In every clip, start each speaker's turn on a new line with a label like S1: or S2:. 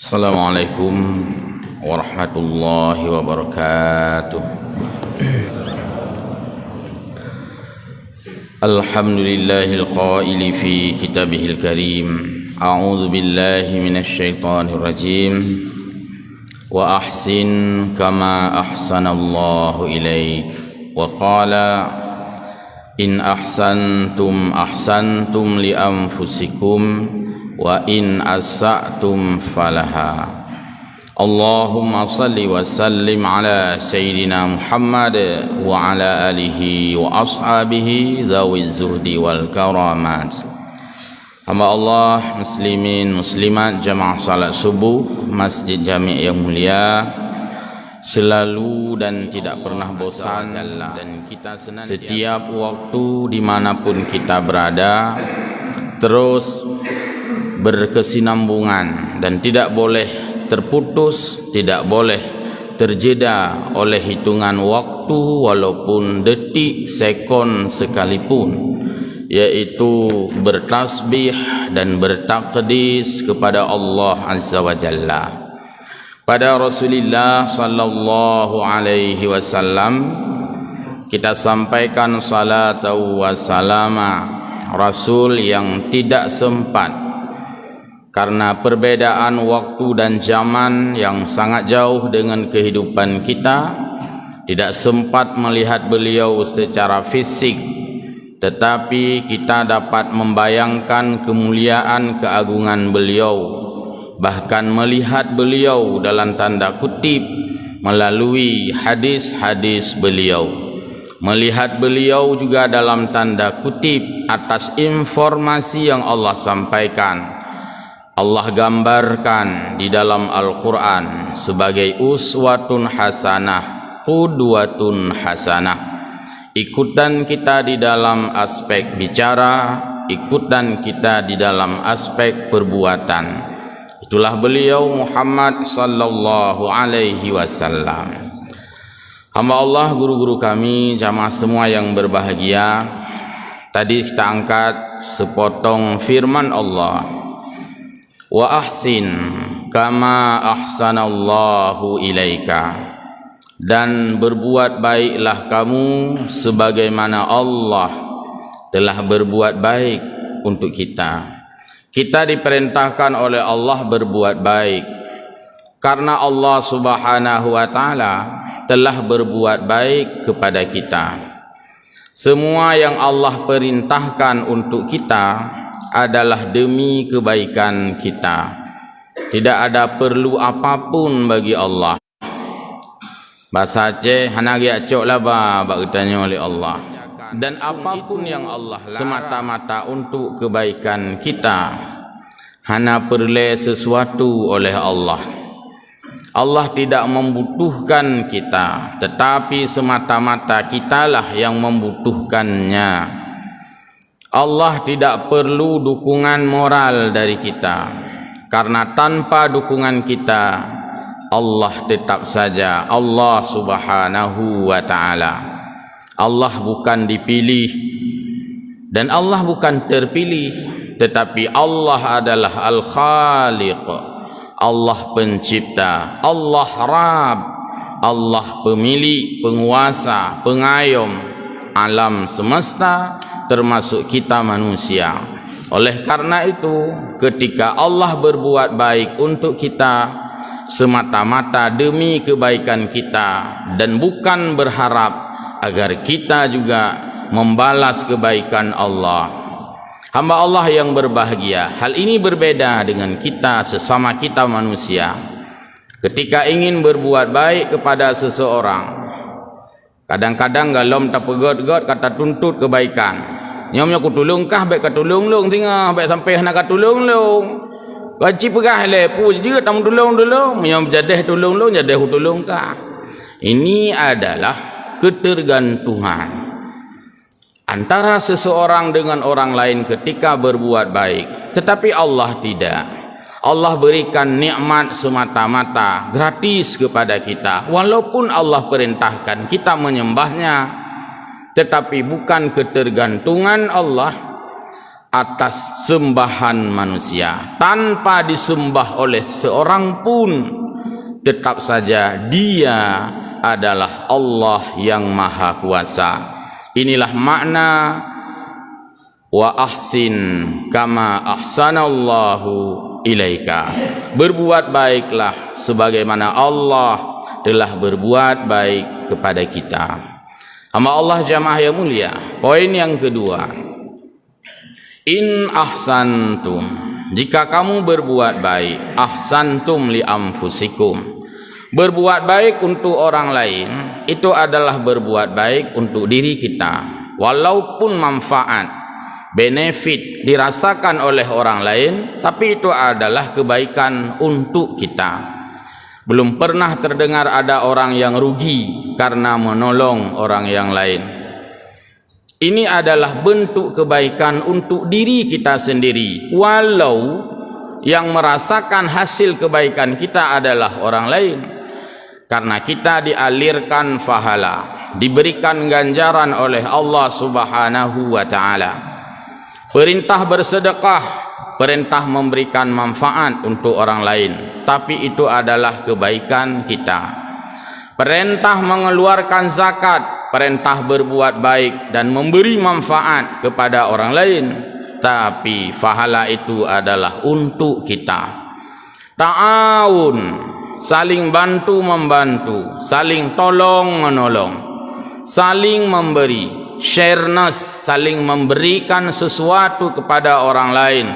S1: Assalamualaikum warahmatullahi wabarakatuh. Alhamdulillahil qaili fi kitabihil karim. A'udzu billahi minasy syaithanir rajim. Wa ahsin kama ahsanallahu ilaik. Wa qala in ahsantum ahsantum li anfusikum wa in asa'tum falaha. Allahumma salli wa sallim ala sayyidina Muhammad wa ala alihi wa ashabihi dhawiz zuhdi wal karamat. Hamba Allah, muslimin muslimat, jamaah salat subuh Masjid Jami' yang mulia, selalu dan tidak pernah bosan dan kita setiap waktu dimanapun kita berada terus berkesinambungan dan tidak boleh terputus, tidak boleh terjeda oleh hitungan waktu walaupun detik, sekon sekalipun, yaitu bertasbih dan bertakdis kepada Allah Azza wa Jalla. Pada Rasulullah sallallahu alaihi wasallam kita sampaikan salatu wassalama, Rasul yang tidak sempat karena perbedaan waktu dan zaman yang sangat jauh dengan kehidupan kita, tidak sempat melihat beliau secara fisik, tetapi kita dapat membayangkan kemuliaan keagungan beliau, bahkan melihat beliau dalam tanda kutip melalui hadis-hadis beliau, melihat beliau juga dalam tanda kutip atas informasi yang Allah sampaikan. Allah gambarkan di dalam Al-Quran sebagai uswatun hasanah, qudwatun hasanah. Ikutan kita di dalam aspek bicara, ikutan kita di dalam aspek perbuatan. Itulah beliau Muhammad sallallahu alaihi wasallam. Hamba Allah, guru-guru kami, jamaah semua yang berbahagia, tadi kita angkat sepotong firman Allah, wa ahsin kama ahsanallahu ilaika, dan berbuat baiklah kamu sebagaimana Allah telah berbuat baik untuk kita. Kita diperintahkan oleh Allah berbuat baik karena Allah Subhanahu wa taala telah berbuat baik kepada kita. Semua yang Allah perintahkan untuk kita adalah demi kebaikan kita. Tidak ada perlu apapun bagi Allah. Bahasa Aceh hanagi acok lah bak ditanya oleh Allah. Dan apapun yang Allah semata-mata untuk kebaikan kita, hana perlu sesuatu oleh Allah. Allah tidak membutuhkan kita, tetapi semata-mata kitalah yang membutuhkannya. Allah tidak perlu dukungan moral dari kita, karena tanpa dukungan kita Allah tetap saja Allah Subhanahu wa ta'ala. Allah bukan dipilih dan Allah bukan terpilih, tetapi Allah adalah Al-Khaliq, Allah pencipta, Allah Rabb, Allah pemilik, penguasa, pengayom alam semesta, termasuk kita manusia. Oleh karena itu, ketika Allah berbuat baik untuk kita, semata-mata demi kebaikan kita dan bukan berharap agar kita juga membalas kebaikan Allah. Hamba Allah yang berbahagia, hal ini berbeda dengan kita sesama kita manusia. Ketika ingin berbuat baik kepada seseorang, kadang-kadang galom tak pegot-got kata tuntut kebaikan. Nyomnya ku tolong kah baik ka tolong long tengah baik sampai nak ka tolong long. Wajib pegah le pu je tam tolong nyom jadah tolong long jadah tolong kah. Ini adalah ketergantungan antara seseorang dengan orang lain ketika berbuat baik, tetapi Allah tidak. Allah berikan nikmat semata-mata gratis kepada kita, walaupun Allah perintahkan kita menyembahnya, tetapi bukan ketergantungan Allah atas sembahan manusia tanpa disembah oleh seorang pun, tetap saja Dia adalah Allah yang Maha Kuasa. Inilah makna wa ahsin kama ahsanallahu ilaika. Berbuat baiklah sebagaimana Allah telah berbuat baik kepada kita. Hamba Allah jamaah yang mulia, poin yang kedua, in ahsantum, jika kamu berbuat baik, ahsantum li anfusikum, berbuat baik untuk orang lain itu adalah berbuat baik untuk diri kita, walaupun manfaat benefit dirasakan oleh orang lain, tapi itu adalah kebaikan untuk kita. Belum pernah terdengar ada orang yang rugi karena menolong orang yang lain. Ini adalah bentuk kebaikan untuk diri kita sendiri, walau yang merasakan hasil kebaikan kita adalah orang lain. Karena kita dialirkan pahala, diberikan ganjaran oleh Allah Subhanahu wa taala. Perintah bersedekah, perintah memberikan manfaat untuk orang lain, tapi itu adalah kebaikan kita. Perintah mengeluarkan zakat, perintah berbuat baik dan memberi manfaat kepada orang lain, tapi pahala itu adalah untuk kita. Ta'awun, saling bantu membantu, saling tolong menolong, saling memberi, shareness, saling memberikan sesuatu kepada orang lain.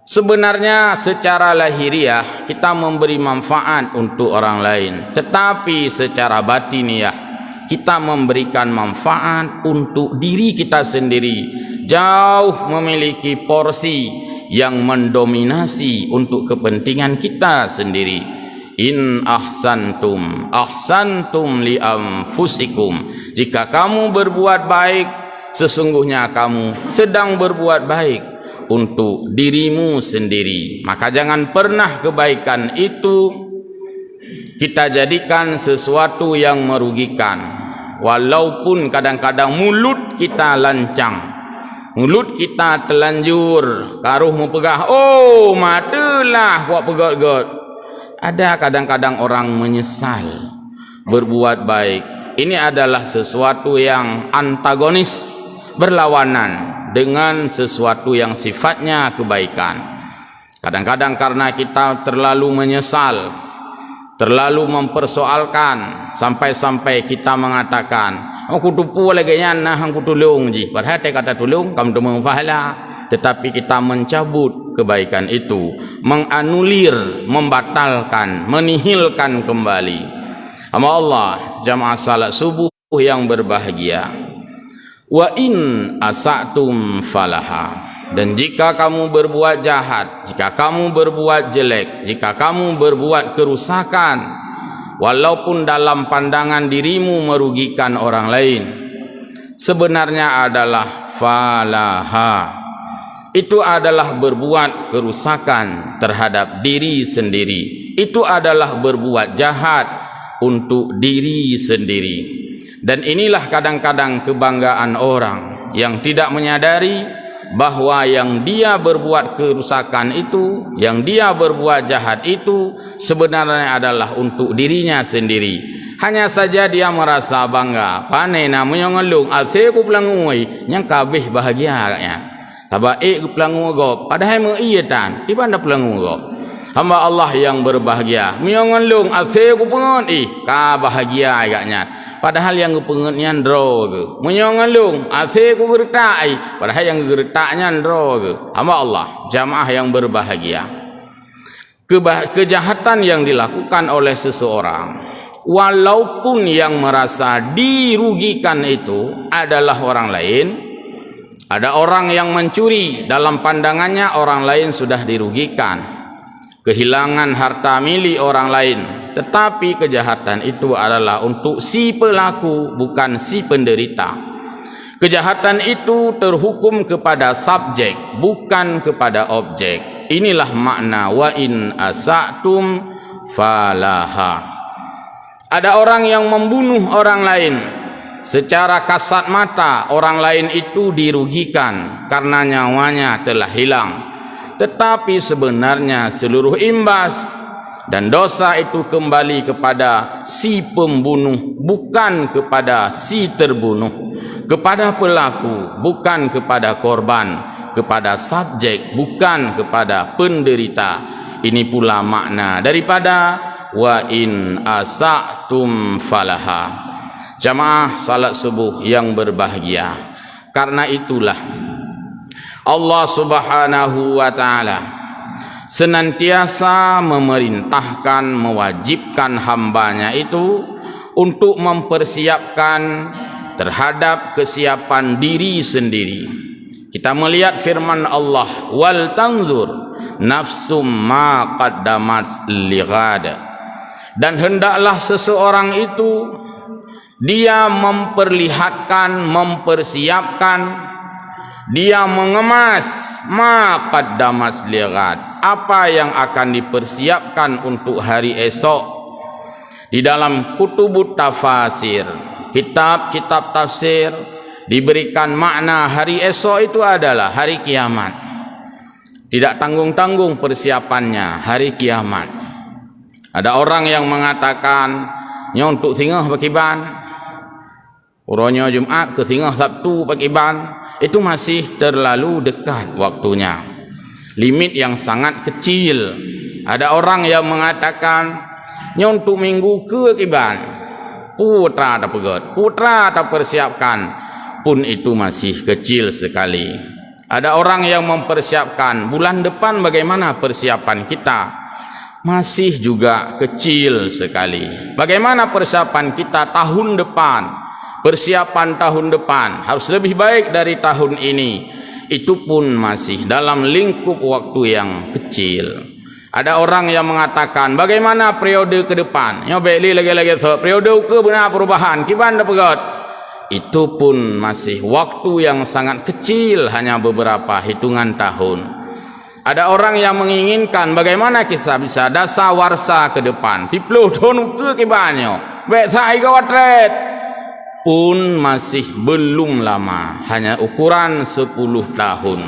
S1: Sebenarnya secara lahiriah kita memberi manfaat untuk orang lain, tetapi secara batiniah kita memberikan manfaat untuk diri kita sendiri, jauh memiliki porsi yang mendominasi untuk kepentingan kita sendiri. In ahsantum, ahsantum li anfusikum, jika kamu berbuat baik, sesungguhnya kamu sedang berbuat baik untuk dirimu sendiri. Maka jangan pernah kebaikan itu kita jadikan sesuatu yang merugikan, walaupun kadang-kadang mulut kita lancang, mulut kita telanjur, karuh mau pegah, oh matalah buat pegot-got. Ada kadang-kadang orang menyesal berbuat baik. Ini adalah sesuatu yang antagonis, berlawanan dengan sesuatu yang sifatnya kebaikan. Kadang-kadang karena kita terlalu menyesal, terlalu mempersoalkan, sampai-sampai kita mengatakan, aku tupu lagi nyana, aku tolong ji. Padahal dia kata tolong, kamu tu memfahala. Tetapi kita mencabut kebaikan itu, menganulir, membatalkan, menihilkan kembali. Ama Allah, jamaah salat subuh yang berbahagia. Wa in asatum falaha, dan jika kamu berbuat jahat, jika kamu berbuat jelek, jika kamu berbuat kerusakan, walaupun dalam pandangan dirimu merugikan orang lain, sebenarnya adalah falaha, itu adalah berbuat kerusakan terhadap diri sendiri, itu adalah berbuat jahat untuk diri sendiri. Dan inilah kadang-kadang kebanggaan orang yang tidak menyadari bahwa yang dia berbuat kerusakan itu, yang dia berbuat jahat itu sebenarnya adalah untuk dirinya sendiri. Hanya saja dia merasa bangga, panai namanya ngelung, aku pelangui, yang kabeh bahagia agaknya. Tabaik pelangu gop, padahal mengiyakan, ibadah pelangu gop. Hamba Allah yang berbahagia, miongelung aku pengen, ka bahagia agaknya. Padahal yang pengennya ndro ke. Miongelung aku gertak, padahal yang gertaknya ndro ke. Hamba Allah, jamaah yang berbahagia. Kejahatan yang dilakukan oleh seseorang, walaupun yang merasa dirugikan itu adalah orang lain. Ada orang yang mencuri, dalam pandangannya orang lain sudah dirugikan, kehilangan harta milik orang lain, tetapi kejahatan itu adalah untuk si pelaku, bukan si penderita. Kejahatan itu terhukum kepada subjek, bukan kepada objek. Inilah makna wa in asatum falaha. Ada orang yang membunuh orang lain, secara kasat mata orang lain itu dirugikan karena nyawanya telah hilang, tetapi sebenarnya seluruh imbas dan dosa itu kembali kepada si pembunuh, bukan kepada si terbunuh, kepada pelaku, bukan kepada korban, kepada subjek, bukan kepada penderita. Ini pula makna daripada wa in asa'tum falaha. Jamaah salat subuh yang berbahagia, karena itulah Allah Subhanahu wa ta'ala senantiasa memerintahkan, mewajibkan hambanya itu untuk mempersiapkan terhadap kesiapan diri sendiri. Kita melihat firman Allah, wal tanzur nafsum ma qaddamat lighad, dan hendaklah seseorang itu dia memperlihatkan, mempersiapkan, dia mengemas ma qaddamat lighad, apa yang akan dipersiapkan untuk hari esok. Di dalam kutubut tafasir, kitab-kitab tafsir, diberikan makna hari esok itu adalah hari kiamat. Tidak tanggung-tanggung persiapannya, hari kiamat. Ada orang yang mengatakan nyontuk singah pakai ban, uranya Jumat ke singah Sabtu pakai ban, itu masih terlalu dekat waktunya, limit yang sangat kecil. Ada orang yang mengatakan nyontuk minggu ke kiban, putra tak pegot, putra tak persiapkan, pun itu masih kecil sekali. Ada orang yang mempersiapkan bulan depan, bagaimana persiapan kita, masih juga kecil sekali. Bagaimana persiapan kita tahun depan, persiapan tahun depan harus lebih baik dari tahun ini, itu pun masih dalam lingkup waktu yang kecil. Ada orang yang mengatakan bagaimana periode ke depan, nyobeli lagi-lagi periode ke benar perubahan kiban dah pegot, itu pun masih waktu yang sangat kecil, hanya beberapa hitungan tahun. Ada orang yang menginginkan bagaimana kita bisa dasa warsa ke depan, 10 tahun ke kibanyo baik saya kawatret, pun masih belum lama, hanya ukuran 10 tahun.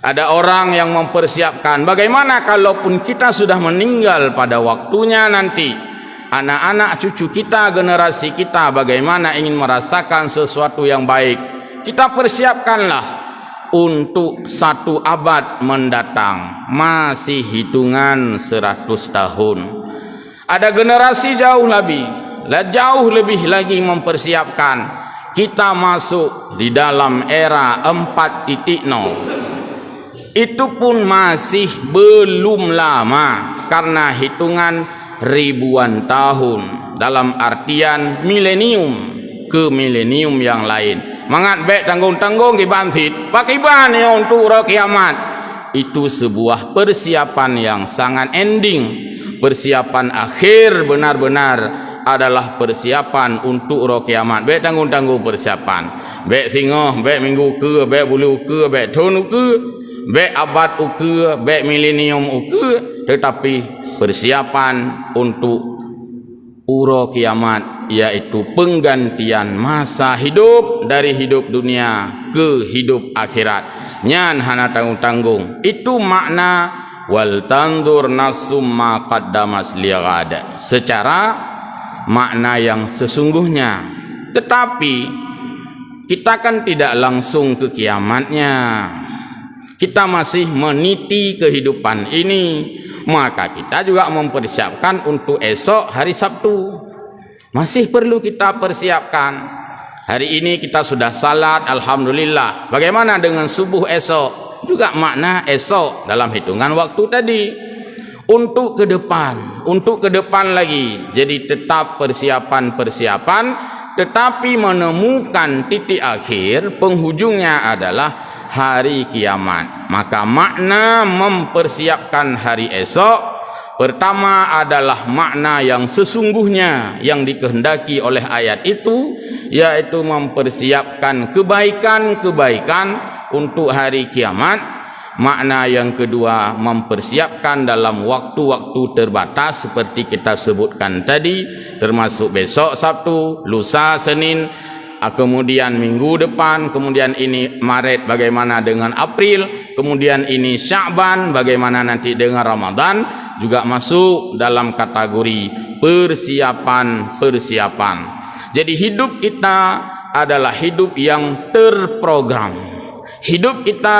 S1: Ada orang yang mempersiapkan bagaimana kalaupun kita sudah meninggal pada waktunya nanti, anak-anak cucu kita, generasi kita bagaimana ingin merasakan sesuatu yang baik, kita persiapkanlah untuk 1 abad mendatang, masih hitungan 100 tahun. Ada generasi jauh lebih lagi mempersiapkan, kita masuk di dalam era 4.0, itu pun masih belum lama karena hitungan ribuan tahun, dalam artian milenium ke milenium yang lain. Mangat baik tanggung-tanggung kibantit pakai ban ya untuk kiamat, itu sebuah persiapan yang sangat ending, persiapan akhir benar-benar adalah persiapan untuk roh kiamat. Baik tanggung-tanggung persiapan, baik singoh, baik minggu ke, baik bulu ke, baik tahun ke, baik abad ke, baik milenium ke, tetapi persiapan untuk uro kiamat, yaitu penggantian masa hidup dari hidup dunia ke hidup akhirat. Nyan hana tanggung-tanggung. Itu makna wal tandur nasum ma qaddamas lighad, secara makna yang sesungguhnya. Tetapi kita kan tidak langsung ke kiamatnya, kita masih meniti kehidupan ini, maka kita juga mempersiapkan untuk esok hari Sabtu. Masih perlu kita persiapkan. Hari ini kita sudah salat, alhamdulillah. Bagaimana dengan subuh esok? Juga makna esok dalam hitungan waktu tadi. Untuk ke depan lagi. Jadi tetap persiapan, tetapi menemukan titik akhir, penghujungnya adalah hari kiamat. Maka makna mempersiapkan hari esok, pertama adalah makna yang sesungguhnya yang dikehendaki oleh ayat itu, yaitu mempersiapkan kebaikan-kebaikan untuk hari kiamat. Makna yang kedua, mempersiapkan dalam waktu-waktu terbatas seperti kita sebutkan tadi, termasuk besok Sabtu, lusa Senin, kemudian minggu depan, kemudian ini Maret, bagaimana dengan April, kemudian ini Sya'ban, bagaimana nanti dengan Ramadan, juga masuk dalam kategori persiapan. Jadi hidup kita adalah hidup yang terprogram. Hidup kita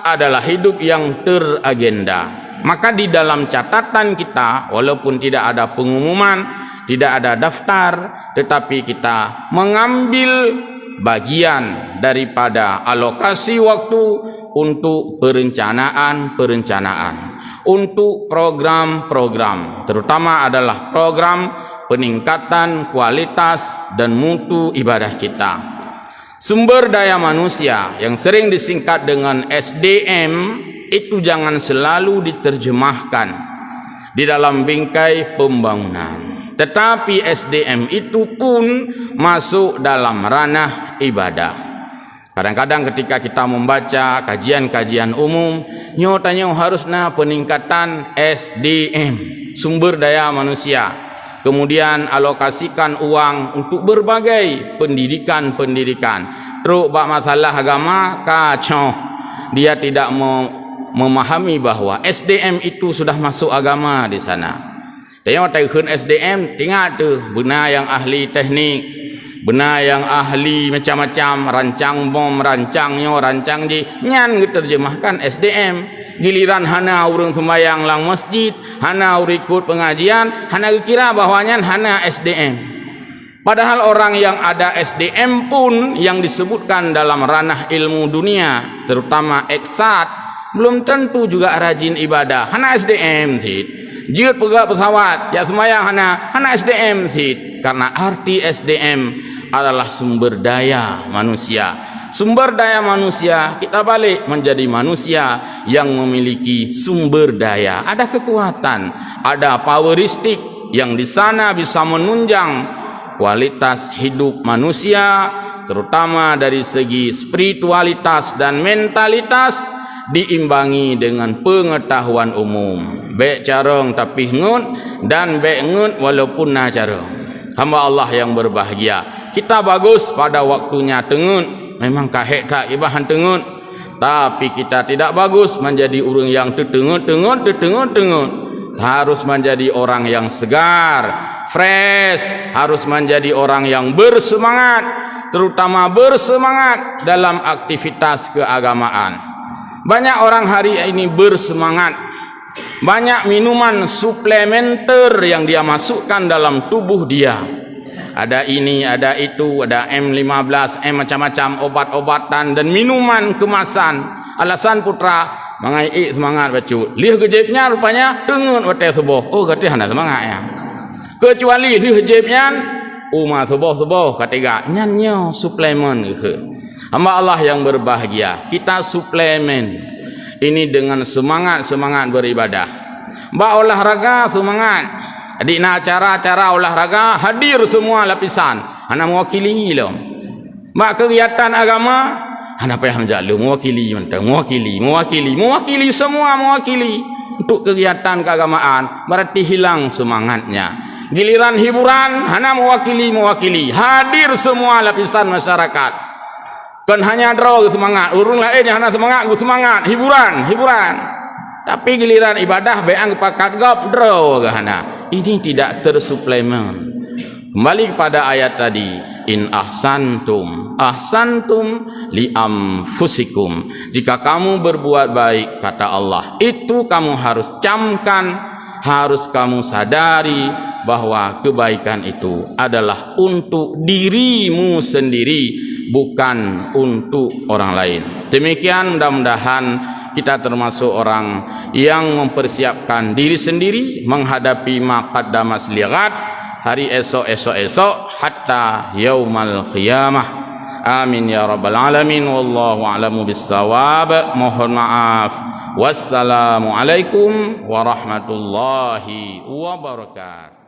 S1: adalah hidup yang teragenda. Maka di dalam catatan kita, walaupun tidak ada pengumuman, tidak ada daftar, tetapi kita mengambil bagian daripada alokasi waktu untuk perencanaan, untuk program-program, terutama adalah program peningkatan kualitas dan mutu ibadah kita. Sumber daya manusia yang sering disingkat dengan SDM itu jangan selalu diterjemahkan di dalam bingkai pembangunan, tetapi SDM itu pun masuk dalam ranah ibadah. Kadang-kadang ketika kita membaca kajian-kajian umum, nyatanya harusnya peningkatan SDM, sumber daya manusia, kemudian alokasikan uang untuk berbagai pendidikan. Terus bab masalah agama kacau, dia tidak memahami bahwa SDM itu sudah masuk agama di sana. Tengok taikun SDM, tinggal tu benar yang ahli teknik, benar yang ahli macam-macam, rancang bom, rancang nyan terjemahkan SDM. Giliran hana urang sembahyang lang masjid, hana ikut pengajian, hana kira bahwanya hana SDM. Padahal orang yang ada SDM pun yang disebutkan dalam ranah ilmu dunia, terutama eksat, belum tentu juga rajin ibadah. Hana SDM hit. Jiut pegawai pesawat, ya sembahyang hana SDM hit. Karena arti SDM adalah sumber daya manusia. Sumber daya manusia, kita balik menjadi manusia yang memiliki sumber daya. Ada kekuatan, ada poweristik yang di sana bisa menunjang kualitas hidup manusia, terutama dari segi spiritualitas dan mentalitas, diimbangi dengan pengetahuan umum. Baik carong tapi ngut, dan baik ngut walaupun na carong. Hamba Allah yang berbahagia, kita bagus pada waktunya tengut, memang kahek tak ibahan tengut, tapi kita tidak bagus menjadi orang yang tengut. Harus menjadi orang yang segar, fresh, harus menjadi orang yang bersemangat, terutama bersemangat dalam aktivitas keagamaan. Banyak orang hari ini bersemangat, banyak minuman suplementer yang dia masukkan dalam tubuh dia. Ada ini, ada itu, ada M15, macam-macam obat-obatan dan minuman kemasan. Alasan putra mengai semangat bacu. Lihat kejepnya rupanya tengut watai subuh. Oh kata hana semangat ya. Kecuali lihat kejepnya umah subuh ketiga nyanyo suplemen ke. Hamba Allah yang berbahagia, kita suplemen ini dengan semangat beribadah. Mbak olahraga semangat. Di acara olahraga hadir semua lapisan. Ana mewakili lo. Mbak kegiatan agama, ana payah menjalu mewakili semua untuk kegiatan keagamaan, berarti hilang semangatnya. Giliran hiburan, ana mewakili, hadir semua lapisan masyarakat. Kan hanya draw semangat, urung lain yang hana semangat, hiburan. Tapi giliran ibadah beang pakat gap draw gahana. Ini tidak tersuplemen. Kembali kepada ayat tadi, in ahsantum li anfusikum. Jika kamu berbuat baik, kata Allah, itu kamu harus camkan, harus kamu sadari bahwa kebaikan itu adalah untuk dirimu sendiri, bukan untuk orang lain. Demikian, mudah-mudahan kita termasuk orang yang mempersiapkan diri sendiri menghadapi maqaddamas ligat, hari esok hatta yaumal qiyamah. Amin ya rabbal alamin. Wallahu a'lamu bissawab. Mohon maaf. Wassalamualaikum warahmatullahi wabarakatuh.